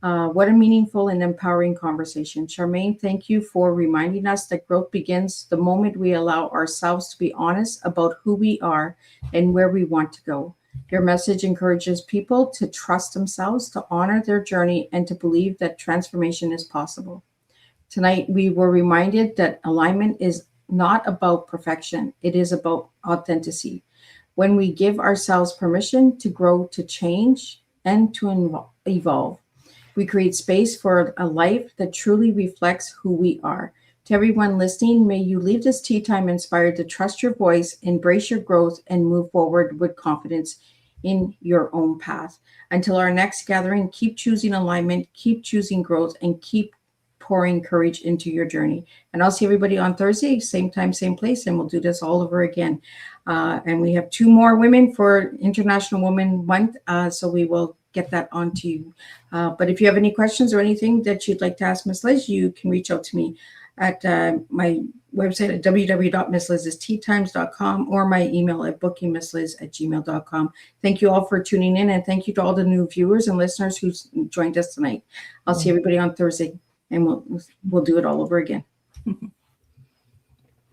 What a meaningful and empowering conversation. Shamayne, thank you for reminding us that growth begins the moment we allow ourselves to be honest about who we are and where we want to go. Your message encourages people to trust themselves, to honor their journey, and to believe that transformation is possible. Tonight, we were reminded that alignment is not about perfection. It is about authenticity. When we give ourselves permission to grow, to change, and to evolve, we create space for a life that truly reflects who we are. To everyone listening, may you leave this tea time inspired to trust your voice, embrace your growth, and move forward with confidence in your own path. Until our next gathering, keep choosing alignment, keep choosing growth, and keep pouring courage into your journey. And I'll see everybody on Thursday, same time, same place, and we'll do this all over again. And we have 2 more women for International Women Month, so we will get that onto you. But if you have any questions or anything that you'd like to ask Miss Liz, you can reach out to me at my website at www.misslizteatimes.com or my email at bookingmissliz@gmail.com. Thank you all for tuning in, and thank you to all the new viewers and listeners who joined us tonight. I'll see everybody on Thursday, and we'll do it all over again.